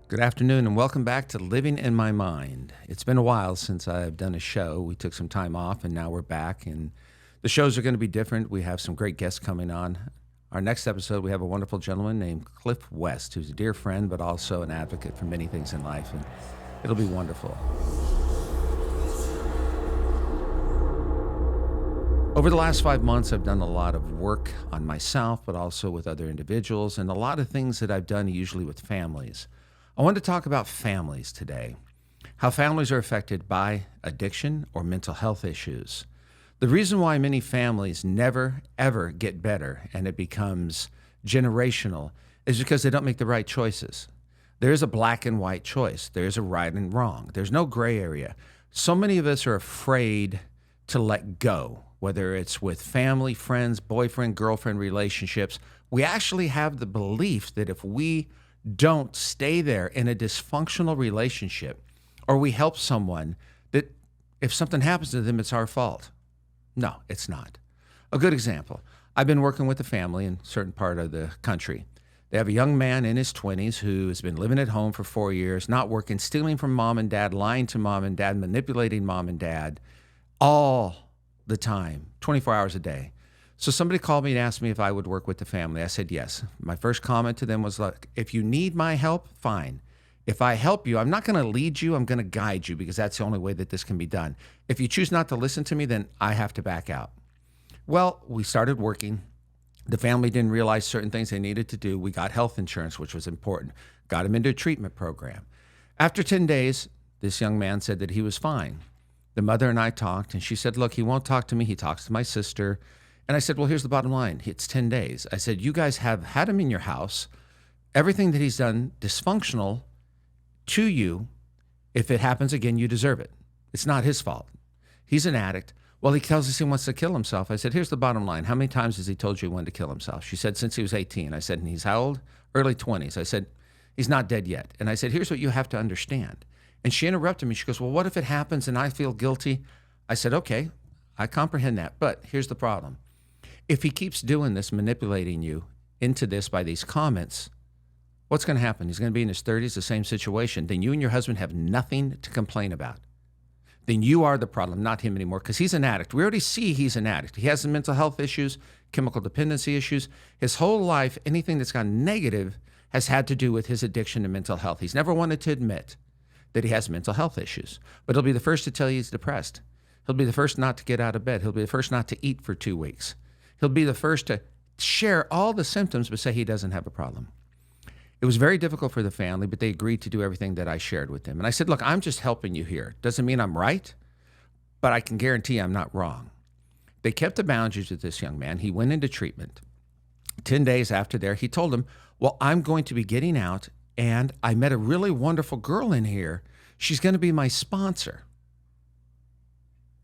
Good afternoon and welcome back to Living in My Mind. It's been a while since I've done a show. We took some time off and now we're back, and the shows are going to be different. We have some great guests coming on. Our next episode, we have a wonderful gentleman named Cliff West, who's a dear friend but also an advocate for many things in life, and it'll be wonderful. Over the last 5 months, I've done a lot of work on myself, but also with other individuals, and a lot of things that I've done usually with families. I want to talk about families today, how families are affected by addiction or mental health issues. The reason why many families never, ever get better and it becomes generational is because they don't make the right choices. There is a black and white choice. There is a right and wrong. There's no gray area. So many of us are afraid to let go, whether it's with family, friends, boyfriend, girlfriend relationships. We actually have the belief that if we don't stay there in a dysfunctional relationship, or we help someone, that if something happens to them, it's our fault. No, it's not. A good example, I've been working with a family in a certain part of the country. They have a young man in his 20s who has been living at home for 4 years, not working, stealing from mom and dad, lying to mom and dad, manipulating mom and dad all the time, 24 hours a day. So somebody called me and asked me if I would work with the family. I said yes. My first comment to them was, look, if you need my help, fine. If I help you, I'm not going to lead you, I'm going to guide you, because that's the only way that this can be done. If you choose not to listen to me, then I have to back out. Well, we started working. The family didn't realize certain things they needed to do. We got health insurance, which was important. Got him into a treatment program. After 10 days, this young man said that he was fine. The mother and I talked, and she said, look, he won't talk to me. He talks to my sister. And I said, well, here's the bottom line. It's 10 days. I said, you guys have had him in your house. Everything that he's done dysfunctional to you. If it happens again, you deserve it. It's not his fault. He's an addict. Well, he tells us he wants to kill himself. I said, here's the bottom line. How many times has he told you he wanted to kill himself? She said, since he was 18. I said, and he's how old? Early 20s. I said, he's not dead yet. And I said, here's what you have to understand. And she interrupted me. She goes, well, what if it happens and I feel guilty? I said, okay, I comprehend that. But here's the problem. If he keeps doing this, manipulating you into this by these comments, what's going to happen? He's going to be in his 30s, the same situation. Then you and your husband have nothing to complain about. Then you are the problem, not him anymore, because he's an addict. We already see he's an addict. He has some mental health issues, chemical dependency issues. His whole life, anything that's gone negative has had to do with his addiction to mental health. He's never wanted to admit that he has mental health issues, but he'll be the first to tell you he's depressed. He'll be the first not to get out of bed. He'll be the first not to eat for 2 weeks. He'll be the first to share all the symptoms but say he doesn't have a problem. It was very difficult for the family, but they agreed to do everything that I shared with them. And I said, look, I'm just helping you here. Doesn't mean I'm right, but I can guarantee I'm not wrong. They kept the boundaries with this young man. He went into treatment. 10 days after there, he told them, well, I'm going to be getting out, and I met a really wonderful girl in here. She's going to be my sponsor.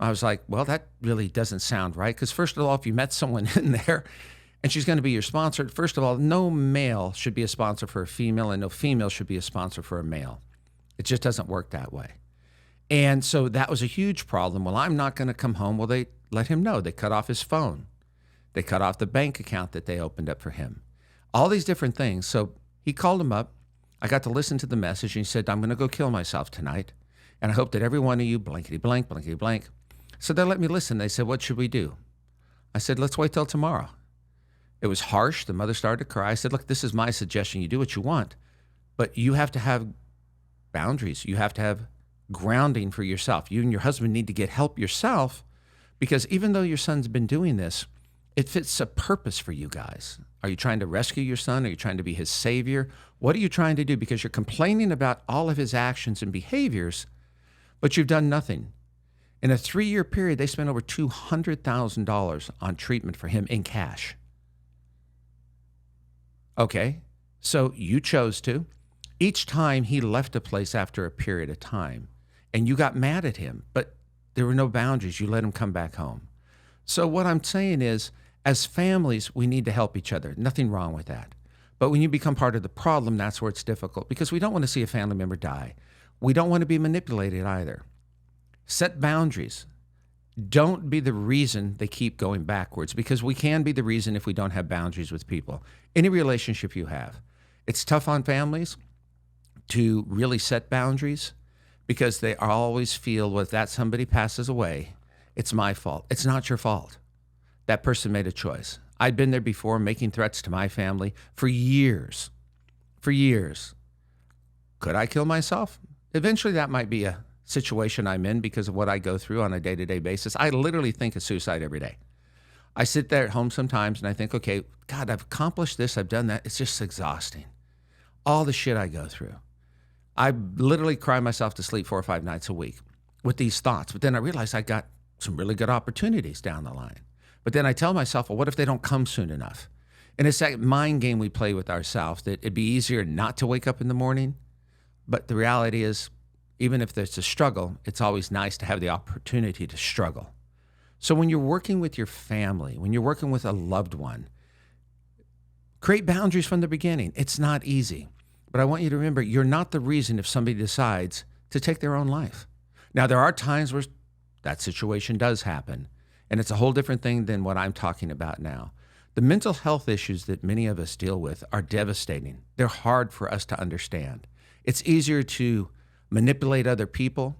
I was like, well, that really doesn't sound right, because first of all, if you met someone in there and she's going to be your sponsor, first of all, no male should be a sponsor for a female, and no female should be a sponsor for a male. It just doesn't work that way. And so that was a huge problem. Well, I'm not going to come home. Well, they let him know. They cut off his phone. They cut off the bank account that they opened up for him. All these different things. So he called him up. I got to listen to the message, and he said, I'm going to go kill myself tonight, and I hope that every one of you, blankety blank, blankety blank. So they let me listen. They said, what should we do? I said, let's wait till tomorrow. It was harsh. The mother started to cry. I said, look, this is my suggestion. You do what you want, but you have to have boundaries. You have to have grounding for yourself. You and your husband need to get help yourself, because even though your son's been doing this, it fits a purpose for you guys. Are you trying to rescue your son? Are you trying to be his savior? What are you trying to do? Because you're complaining about all of his actions and behaviors, but you've done nothing. In a 3-year period, they spent over $200,000 on treatment for him in cash. Okay, so you chose to. Each time he left a place after a period of time, and you got mad at him, but there were no boundaries. You let him come back home. So what I'm saying is, as families, we need to help each other. Nothing wrong with that. But when you become part of the problem, that's where it's difficult, because we don't want to see a family member die. We don't want to be manipulated either. Set boundaries. Don't be the reason they keep going backwards, because we can be the reason if we don't have boundaries with people. Any relationship you have. It's tough on families. to really set boundaries because they always feel, well, if that somebody passes away, it's my fault. It's not your fault. That person made a choice. I'd been there before making threats to my family for years. For years. Could I kill myself? Eventually, that might be a situation I'm in because of what I go through on a day-to-day basis. I literally think of suicide every day. I sit there at home sometimes and I think, okay, God, I've accomplished this. I've done that. It's just exhausting. All the shit I go through. I literally cry myself to sleep 4 or 5 nights a week with these thoughts. But then I realize I got some really good opportunities down the line. But then I tell myself, well, what if they don't come soon enough? And it's that mind game we play with ourselves that it'd be easier not to wake up in the morning. But the reality is, even if there's a struggle, it's always nice to have the opportunity to struggle. So when you're working with your family, when you're working with a loved one, create boundaries from the beginning. It's not easy. But I want you to remember, you're not the reason if somebody decides to take their own life. Now, there are times where that situation does happen, and it's a whole different thing than what I'm talking about now. The mental health issues that many of us deal with are devastating. They're hard for us to understand. It's easier to manipulate other people.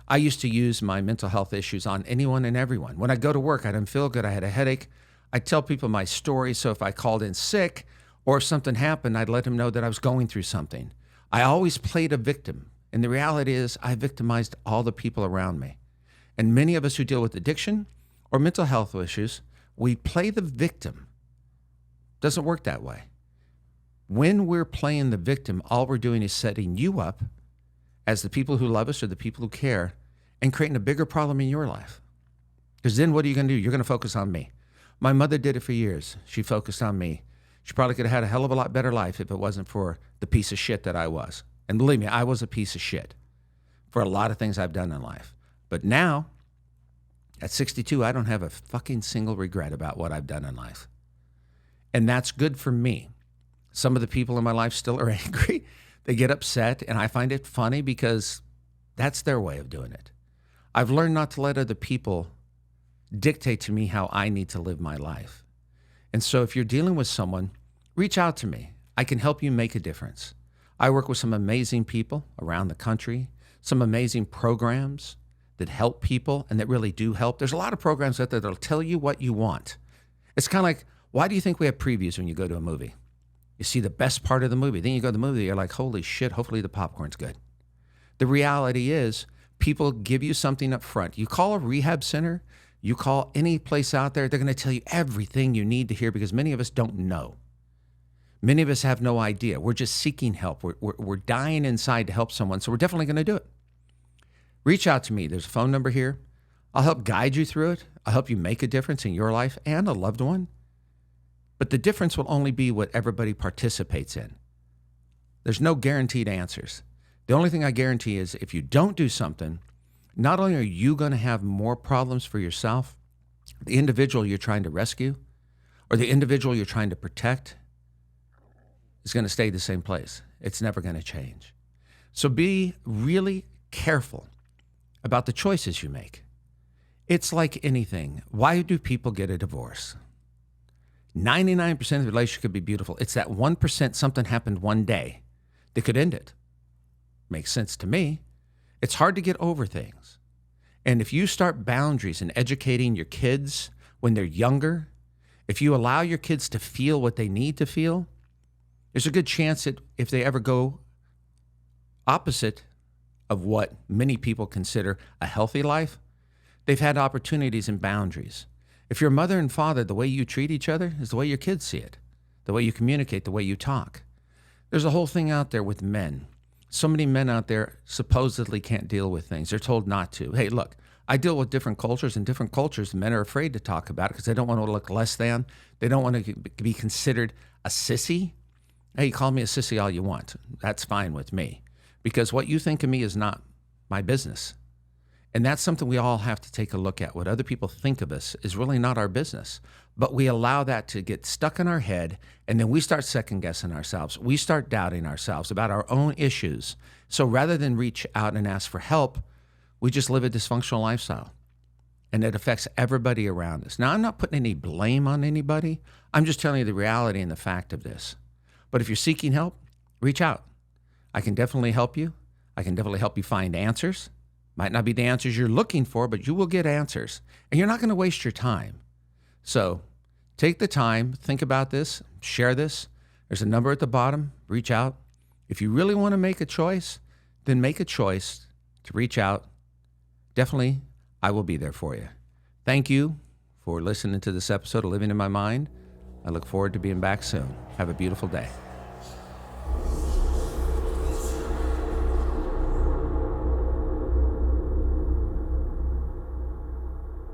I used to use my mental health issues on anyone and everyone. When I go to work, I didn't feel good. I had a headache. I'd tell people my story. So if I called in sick or if something happened, I'd let them know that I was going through something. I always played a victim. And the reality is I victimized all the people around me. And many of us who deal with addiction or mental health issues, we play the victim. Doesn't work that way. When we're playing the victim, all we're doing is setting you up as the people who love us or the people who care and creating a bigger problem in your life. Because then what are you going to do? You're going to focus on me. My mother did it for years. She focused on me. She probably could have had a hell of a lot better life if it wasn't for the piece of shit that I was. And believe me, I was a piece of shit for a lot of things I've done in life. But now, at 62, I don't have a fucking single regret about what I've done in life. And that's good for me. Some of the people in my life still are angry. They get upset, and I find it funny because that's their way of doing it. I've learned not to let other people dictate to me how I need to live my life. And so if you're dealing with someone, reach out to me. I can help you make a difference. I work with some amazing people around the country, some amazing programs that help people and that really do help. There's a lot of programs out there that'll tell you what you want. It's kind of like, why do you think we have previews when you go to a movie? You see the best part of the movie. Then you go to the movie, you're like, holy shit, hopefully the popcorn's good. The reality is people give you something up front. You call a rehab center, you call any place out there, they're going to tell you everything you need to hear because many of us don't know. Many of us have no idea. We're just seeking help. We're dying inside to help someone, so we're definitely going to do it. Reach out to me. There's a phone number here. I'll help guide you through it. I'll help you make a difference in your life and a loved one. But the difference will only be what everybody participates in. There's no guaranteed answers. The only thing I guarantee is if you don't do something, not only are you going to have more problems for yourself, the individual you're trying to rescue or the individual you're trying to protect is going to stay the same place. It's never going to change. So be really careful about the choices you make. It's like anything. Why do people get a divorce? 99% of the relationship could be beautiful. It's that 1% something happened one day that could end it. Makes sense to me. It's hard to get over things. And if you start boundaries and educating your kids when they're younger, if you allow your kids to feel what they need to feel, there's a good chance that if they ever go opposite of what many people consider a healthy life, they've had opportunities and boundaries. If you're a mother and father, the way you treat each other is the way your kids see it, the way you communicate, the way you talk. There's a whole thing out there with men. So many men out there supposedly can't deal with things. They're told not to. Hey, look, I deal with different cultures, and different cultures, men are afraid to talk about it because they don't want to look less than. They don't want to be considered a sissy. Hey, you call me a sissy all you want. That's fine with me because what you think of me is not my business. And that's something we all have to take a look at. What other people think of us is really not our business. But we allow that to get stuck in our head, and then we start second-guessing ourselves. We start doubting ourselves about our own issues. So rather than reach out and ask for help, we just live a dysfunctional lifestyle. And it affects everybody around us. Now, I'm not putting any blame on anybody. I'm just telling you the reality and the fact of this. But if you're seeking help, reach out. I can definitely help you. I can definitely help you find answers. Might not be the answers you're looking for, but you will get answers. And you're not going to waste your time. So take the time, think about this, share this. There's a number at the bottom. Reach out. If you really want to make a choice, then make a choice to reach out. Definitely, I will be there for you. Thank you for listening to this episode of Living in My Mind. I look forward to being back soon. Have a beautiful day.